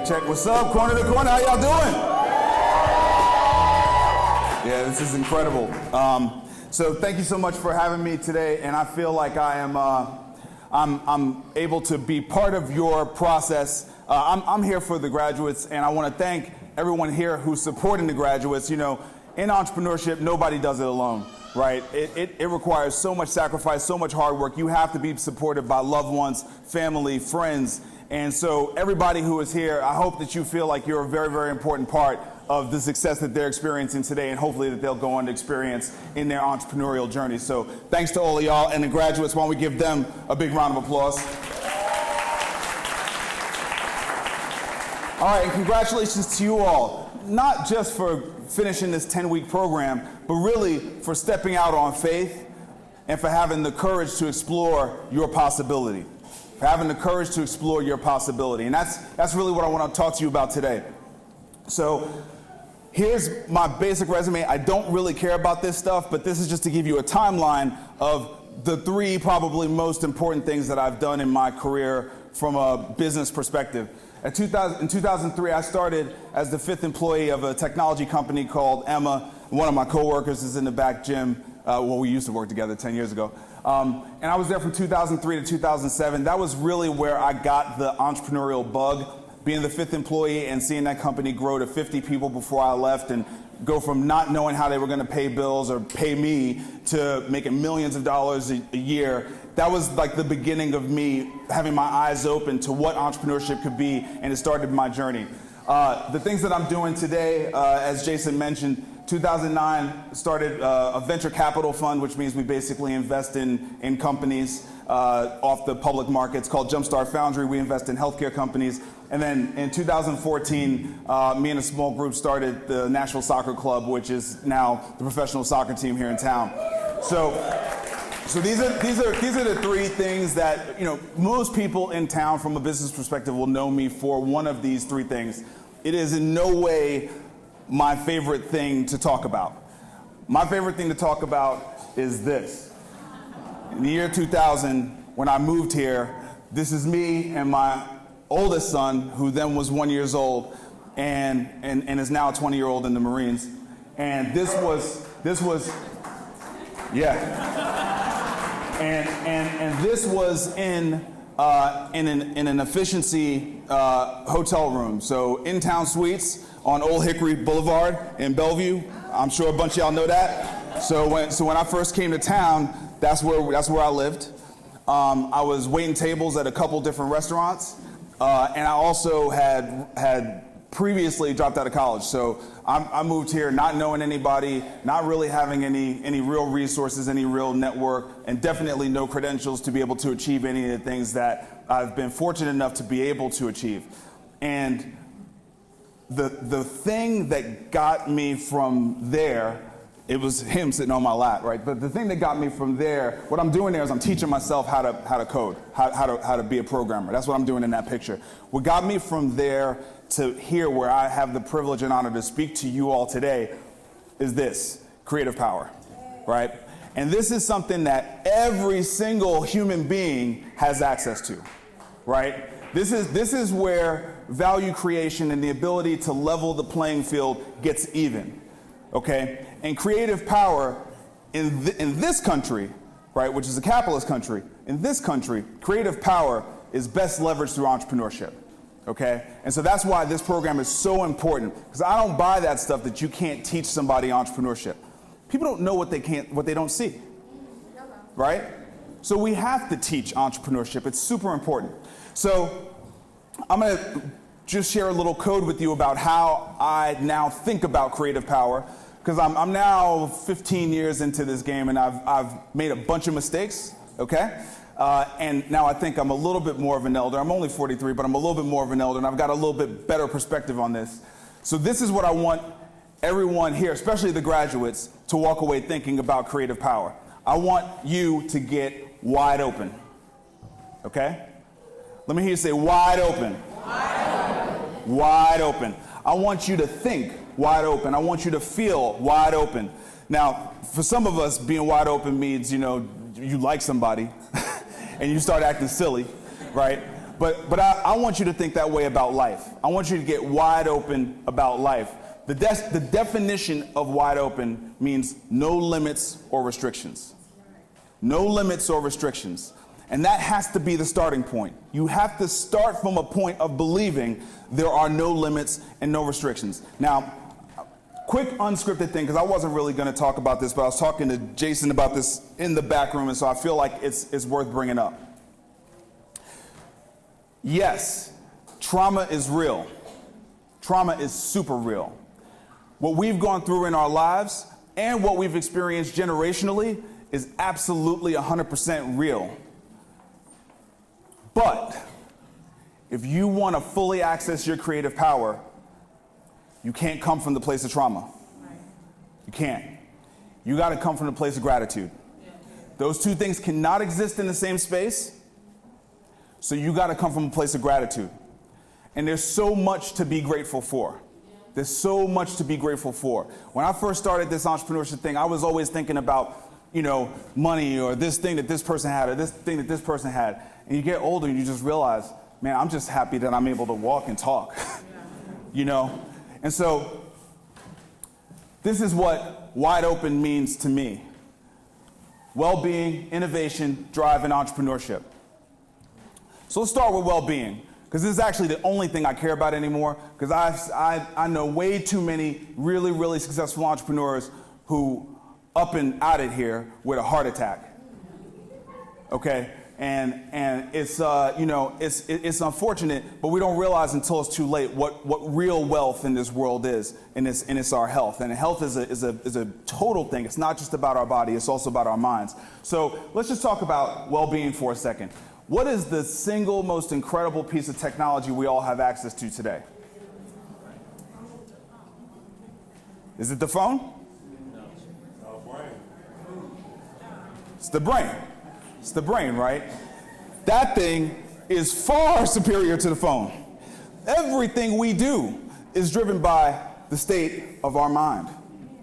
check. What's up, corner to corner? How y'all doing? Yeah, this is incredible. So thank you so much for having me today, and I feel like I am I'm able to be part of your process. I'm here for the graduates, and I want to thank everyone here who's supporting the graduates. You know, in entrepreneurship, nobody does it alone, right? It requires so much sacrifice, so much hard work. You have to be supported by loved ones, family, friends. And so everybody who is here, I hope that you feel like you're a very, very important part of the success that they're experiencing today, and hopefully that they'll go on to experience in their entrepreneurial journey. So thanks to all of y'all and the graduates. Why don't we give them a big round of applause? All right, and congratulations to you all, not just for finishing this 10-week program, but really for stepping out on faith and for having the courage to explore your possibility. For having the courage to explore your possibility. And that's really what I want to talk to you about today. So here's my basic resume. I don't really care about this stuff, but this is just to give you a timeline of the three probably most important things that I've done in my career from a business perspective. In 2003, I started as the 5th employee of a technology company called Emma. One of my coworkers is in the back, Jim. Well, we used to work together 10 years ago. And I was there from 2003 to 2007. That was really where I got the entrepreneurial bug, being the 5th employee and seeing that company grow to 50 people before I left and go from not knowing how they were going to pay bills or pay me to making millions of dollars a year. That was like the beginning of me having my eyes open to what entrepreneurship could be, and it started my journey. The things that I'm doing today, as Jason mentioned, 2009 started a venture capital fund, which means we basically invest in companies off the public markets called Jumpstart Foundry. We invest in healthcare companies. And then in 2014, me and a small group started the Nashville Soccer Club, which is now the professional soccer team here in town. So these are the three things that, you know, most people in town from a business perspective will know me for one of these three things. It is in no way my favorite thing to talk about. My favorite thing to talk about is this. In the year 2000, when I moved here, this is me and my oldest son, who then was 1 year old and is now a 20-year-old in the Marines. And this was yeah. And this was in an efficiency hotel room. So in-town suites on Old Hickory Boulevard in Bellevue. I'm sure a bunch of y'all know that. So when I first came to town, that's where I lived. I was waiting tables at a couple different restaurants, and I also had previously dropped out of college. So I moved here not knowing anybody, not really having any real resources, any real network, and definitely no credentials to be able to achieve any of the things that I've been fortunate enough to be able to achieve. And the thing that got me from there, it was him sitting on my lap, right? But the thing that got me from there, what I'm doing there is I'm teaching myself how to code, how to be a programmer. That's what I'm doing in that picture. What got me from there to here, where I have the privilege and honor to speak to you all today, is this: creative power, right? And this is something that every single human being has access to, right? This is where value creation and the ability to level the playing field gets even, okay? And creative power in this country, right, which is a capitalist country, in this country, creative power is best leveraged through entrepreneurship, okay? And so that's why this program is so important, because I don't buy that stuff that you can't teach somebody entrepreneurship. People don't know what they don't see, right? So we have to teach entrepreneurship. It's super important. So I'm going to just share a little code with you about how I now think about creative power, because I'm now 15 years into this game, and I've made a bunch of mistakes, okay? And now I think I'm a little bit more of an elder. I'm only 43, but I'm a little bit more of an elder, and I've got a little bit better perspective on this. So this is what I want everyone here, especially the graduates, to walk away thinking about creative power. I want you to get wide open, okay? Let me hear you say wide open. Wide open. Wide open. I want you to think wide open. I want you to feel wide open. Now, for some of us, being wide open means, you know, you like somebody and you start acting silly, right? But I want you to think that way about life. I want you to get wide open about life. The definition of wide open means no limits or restrictions. No limits or restrictions. And that has to be the starting point. You have to start from a point of believing there are no limits and no restrictions. Now, quick unscripted thing, because I wasn't really going to talk about this, but I was talking to Jason about this in the back room, and so I feel like it's worth bringing up. Yes, trauma is real. Trauma is super real. What we've gone through in our lives and what we've experienced generationally is absolutely 100% real. But if you want to fully access your creative power, you can't come from the place of trauma. You can't. You got to come from the place of gratitude. Those two things cannot exist in the same space. So you got to come from a place of gratitude. And there's so much to be grateful for. There's so much to be grateful for. When I first started this entrepreneurship thing, I was always thinking about, money or this thing that this person had or this thing that this person had. And you get older and you just realize, man, I'm just happy that I'm able to walk and talk, And so this is what wide open means to me. Well-being, innovation, drive, and entrepreneurship. So let's start with well-being, because this is actually the only thing I care about anymore, because I know way too many really, really successful entrepreneurs who up and out of here with a heart attack. Okay? And it's it's unfortunate, but we don't realize until it's too late what real wealth in this world is, and it's our health. And health is a total thing. It's not just about our body, it's also about our minds. So let's just talk about well-being for a second. What is the single most incredible piece of technology we all have access to today? Is it the phone? It's the brain. It's the brain, right? That thing is far superior to the phone. Everything we do is driven by the state of our mind,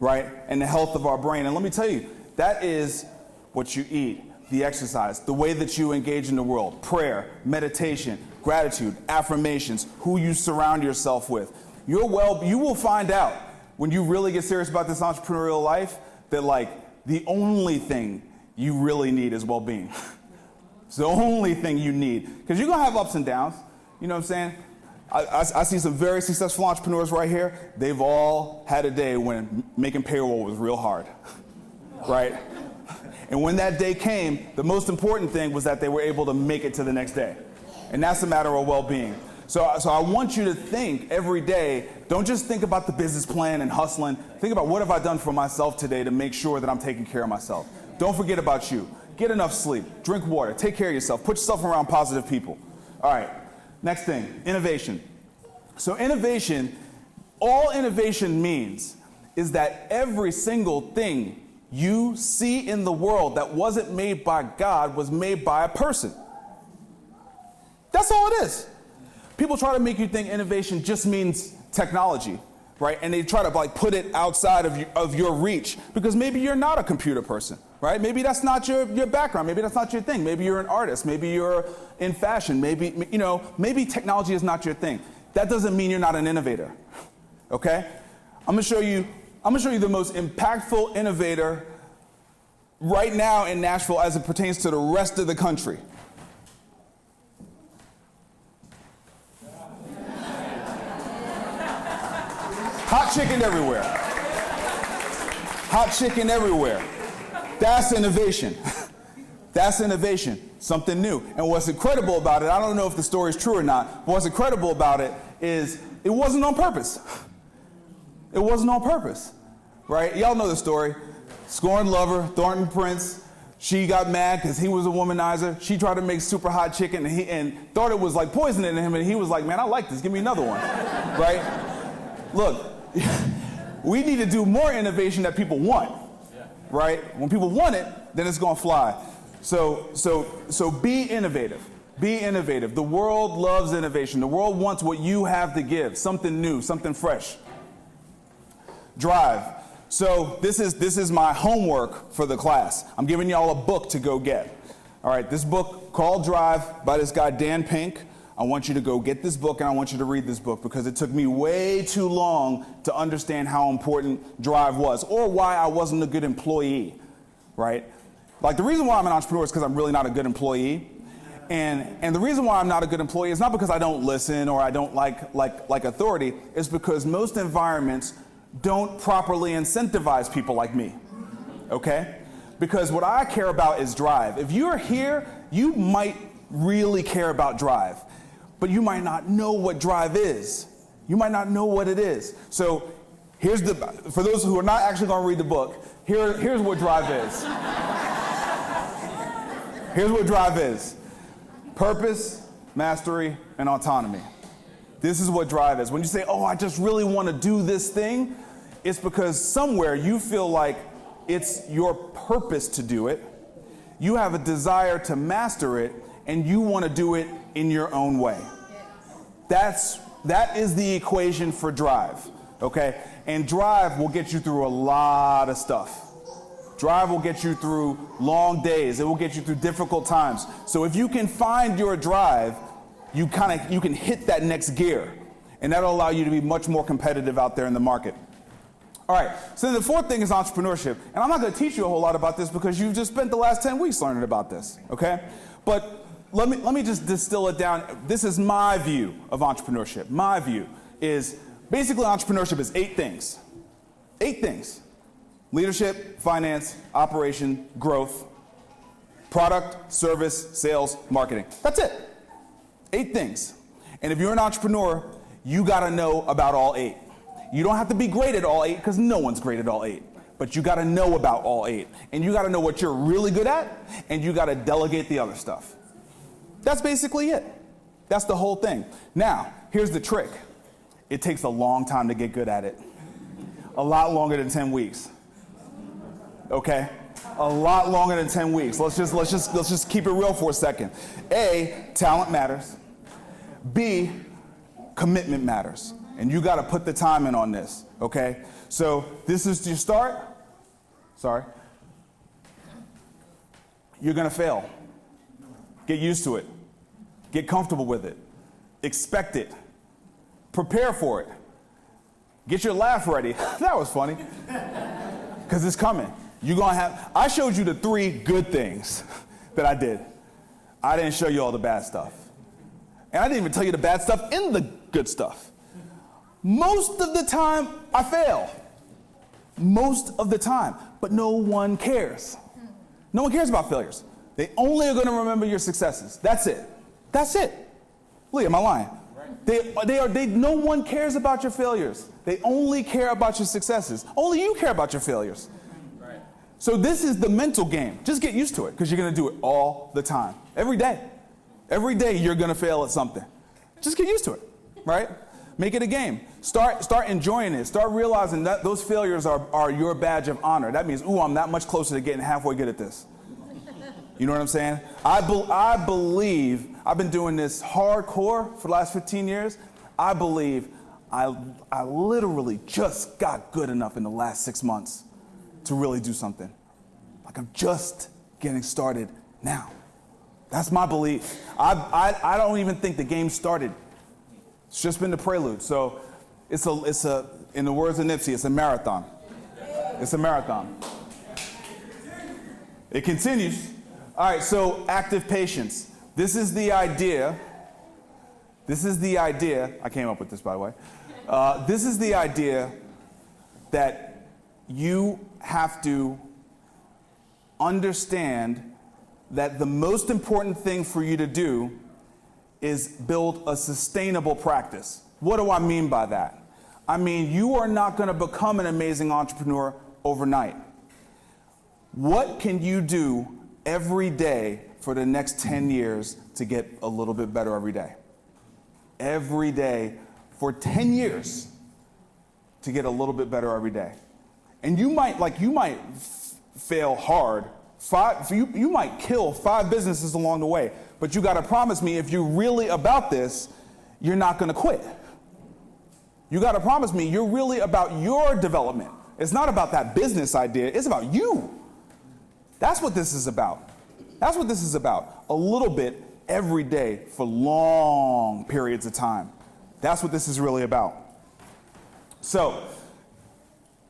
right? And the health of our brain. And let me tell you, that is what you eat, the exercise, the way that you engage in the world, prayer, meditation, gratitude, affirmations, who you surround yourself with. You will find out when you really get serious about this entrepreneurial life that the only thing you really need is well-being. It's the only thing you need. Because you're going to have ups and downs. You know what I'm saying? I see some very successful entrepreneurs right here. They've all had a day when making payroll was real hard. Right? And when that day came, the most important thing was that they were able to make it to the next day. And that's a matter of well-being. So I want you to think every day, don't just think about the business plan and hustling. Think about what have I done for myself today to make sure that I'm taking care of myself. Don't forget about you. Get enough sleep. Drink water. Take care of yourself. Put yourself around positive people. All right. Next thing, innovation. So innovation, all innovation means is that every single thing you see in the world that wasn't made by God was made by a person. That's all it is. People try to make you think innovation just means technology. Right? And they try to put it outside of your reach because maybe you're not a computer person, right? Maybe that's not your background. Maybe that's not your thing. Maybe you're an artist. Maybe you're in fashion. Maybe technology is not your thing. That doesn't mean you're not an innovator. Okay? I'm gonna show you the most impactful innovator right now in Nashville as it pertains to the rest of the country. Hot chicken everywhere. Hot chicken everywhere. That's innovation. That's innovation. Something new. And what's incredible about it, I don't know if the story is true or not, but what's incredible about it is it wasn't on purpose. It wasn't on purpose. Right? Y'all know the story. Scorned lover, Thornton Prince. She got mad because he was a womanizer. She tried to make super hot chicken and thought it was poisoning to him, and he was like, man, I like this. Give me another one. Right? Look. We need to do more innovation that people want, right? When people want it, then it's gonna fly. So be innovative. Be innovative. The world loves innovation. The world wants what you have to give, something new, something fresh. Drive. So this is my homework for the class. I'm giving y'all a book to go get. All right, this book called Drive by this guy Dan Pink. I want you to go get this book and I want you to read this book because it took me way too long to understand how important drive was or why I wasn't a good employee, right? Like the reason why I'm an entrepreneur is because I'm really not a good employee. And the reason why I'm not a good employee is not because I don't listen or I don't like authority. It's because most environments don't properly incentivize people like me, okay? Because what I care about is drive. If you're here, you might really care about drive, but you might not know what drive is. You might not know what it is. So for those who are not actually going to read the book, here's what drive is. Here's what drive is. Purpose, mastery, and autonomy. This is what drive is. When you say, oh, I just really want to do this thing, it's because somewhere you feel like it's your purpose to do it. You have a desire to master it, and you want to do it in your own way. That is the equation for drive, okay? And drive will get you through a lot of stuff. Drive will get you through long days. It will get you through difficult times. So if you can find your drive, you can hit that next gear, and that'll allow you to be much more competitive out there in the market. All right, so then the fourth thing is entrepreneurship. And I'm not going to teach you a whole lot about this because you've just spent the last 10 weeks learning about this, okay? But let me just distill it down. This is my view of entrepreneurship. My view is basically entrepreneurship is 8 things. 8 things. Leadership, finance, operation, growth, product, service, sales, marketing. That's it. 8 things. And if you're an entrepreneur, you got to know about all 8. You don't have to be great at all 8 because no one's great at all 8. But you got to know about all 8. And you got to know what you're really good at, and you got to delegate the other stuff. That's basically it. That's the whole thing. Now, here's the trick. It takes a long time to get good at it. A lot longer than 10 weeks. Okay? A lot longer than 10 weeks. Let's just keep it real for a second. A, talent matters. B, commitment matters. And you got to put the time in on this, okay? So this is your start. Sorry. You're going to fail. Get used to it. Get comfortable with it. Expect it. Prepare for it. Get your laugh ready. That was funny. Because it's coming. I showed you the 3 good things that I did. I didn't show you all the bad stuff. And I didn't even tell you the bad stuff in the good stuff. Most of the time, I fail. Most of the time. But no one cares. No one cares about failures. They only are going to remember your successes. That's it. That's it. Lee, am I lying? No one cares about your failures. They only care about your successes. Only you care about your failures. Right. So this is the mental game. Just get used to it because you're going to do it all the time. Every day. Every day you're going to fail at something. Just get used to it, right? Make it a game. Start enjoying it. Start realizing that those failures are your badge of honor. That means, ooh, I'm that much closer to getting halfway good at this. You know what I'm saying? I believe, I've been doing this hardcore for the last 15 years. I believe I literally just got good enough in the last 6 months to really do something. Like I'm just getting started now. That's my belief. I don't even think the game started. It's just been the prelude. So it's a in the words of Nipsey, it's a marathon. It's a marathon. It continues. All right, so active patience. This is the idea. I came up with this, by the way. This is the idea that you have to understand that the most important thing for you to do is build a sustainable practice. What do I mean by that? I mean, you are not going to become an amazing entrepreneur overnight. What can you do every day for the next 10 years to get a little bit better every day? Every day for 10 years to get a little bit better every day. And you might fail hard. You might kill 5 businesses along the way, but you got to promise me if you're really about this, you're not going to quit. You got to promise me you're really about your development. It's not about that business idea. It's about you. That's what this is about. That's what this is about. A little bit every day for long periods of time. That's what this is really about. So,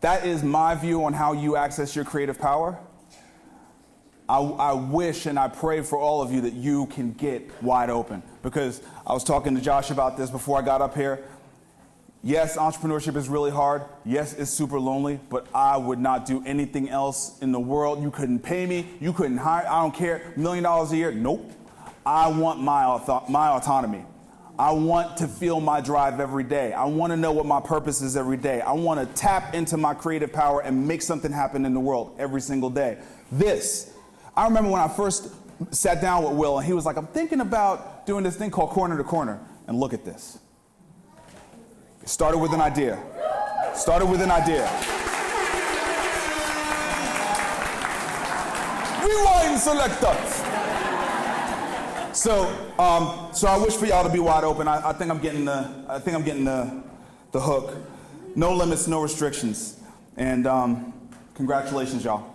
that is my view on how you access your creative power. I wish and I pray for all of you that you can get wide open, because I was talking to Josh about this before I got up here. Yes, entrepreneurship is really hard. Yes, it's super lonely, but I would not do anything else in the world. You couldn't pay me. You couldn't hire. I don't care. $1 million a year. Nope. I want my autonomy. I want to feel my drive every day. I want to know what my purpose is every day. I want to tap into my creative power and make something happen in the world every single day. I remember when I first sat down with Will, and he was like, I'm thinking about doing this thing called Corner to Corner. And look at this. It started with an idea. Rewind selector. So I wish for y'all to be wide open. I think I'm getting the hook. No limits, no restrictions. And congratulations, y'all.